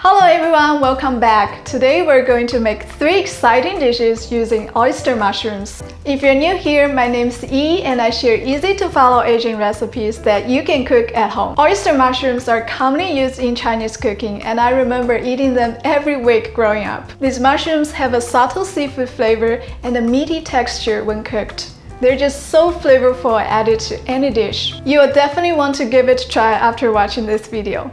Hello everyone, welcome back. Today we're going to make 3 exciting dishes using oyster mushrooms. If you're new here, my name's Yi and I share easy to follow Asian recipes that you can cook at home. Oyster mushrooms are commonly used in Chinese cooking and I remember eating them every week growing up. These mushrooms have a subtle seafood flavor and a meaty texture when cooked. They're just so flavorful added to any dish. You will definitely want to give it a try after watching this video.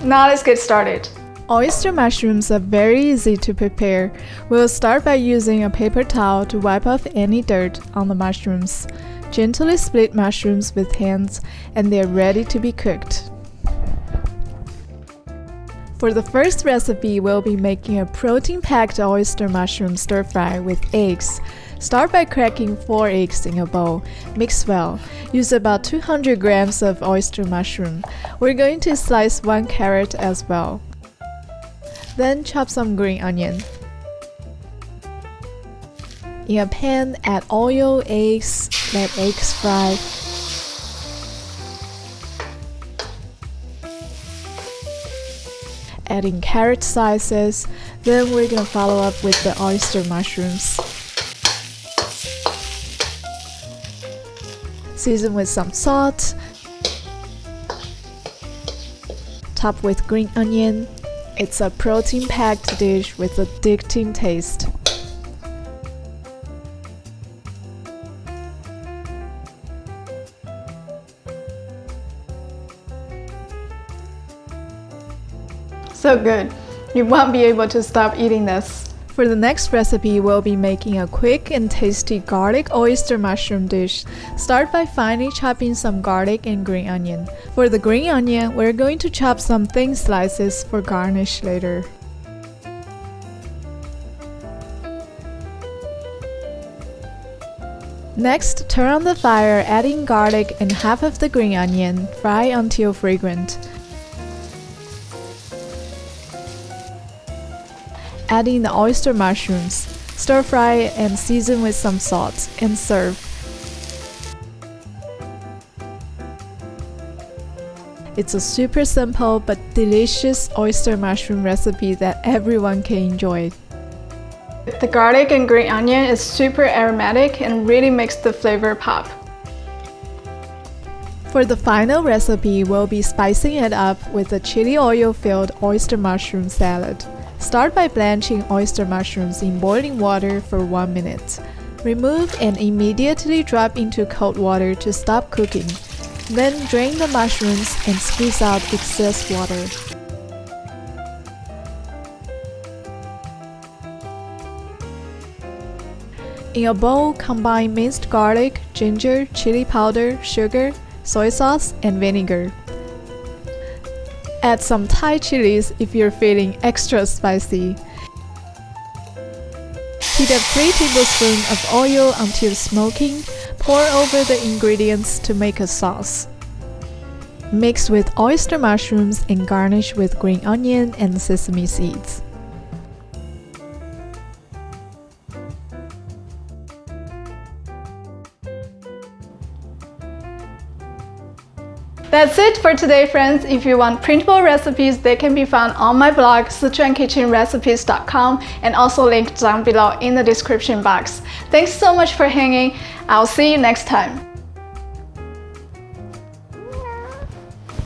Now let's get started. Oyster mushrooms are very easy to prepare. We'll start by using a paper towel to wipe off any dirt on the mushrooms. Gently split mushrooms with hands and they're ready to be cooked. For the first recipe, we'll be making a protein-packed oyster mushroom stir-fry with eggs. Start by cracking 4 eggs in a bowl. Mix well. Use about 200 grams of oyster mushroom. We're going to slice 1 carrot as well. Then chop some green onion. In a pan, add oil, eggs, let eggs fry. Adding carrot slices, then we're gonna follow up with the oyster mushrooms. Season with some salt. Top with green onion. It's a protein-packed dish with addicting taste. So good. You won't be able to stop eating this. For the next recipe, we'll be making a quick and tasty garlic oyster mushroom dish. Start by finely chopping some garlic and green onion. For the green onion, we're going to chop some thin slices for garnish later. Next, turn on the fire, adding garlic and half of the green onion. Fry until fragrant. Adding the oyster mushrooms, stir fry and season with some salt, and serve. It's a super simple but delicious oyster mushroom recipe that everyone can enjoy. The garlic and green onion is super aromatic and really makes the flavor pop. For the final recipe, we'll be spicing it up with a chili oil-filled oyster mushroom salad. Start by blanching oyster mushrooms in boiling water for 1 minute. Remove and immediately drop into cold water to stop cooking. Then drain the mushrooms and squeeze out excess water. In a bowl, combine minced garlic, ginger, chili powder, sugar, soy sauce, and vinegar. Add some Thai chilies if you're feeling extra spicy. Heat up 3 tablespoons of oil until smoking. Pour over the ingredients to make a sauce. Mix with oyster mushrooms and garnish with green onion and sesame seeds. That's it for today, friends. If you want printable recipes, they can be found on my blog, SichuanKitchenRecipes.com, and also linked down below in the description box. Thanks so much for hanging. I'll see you next time.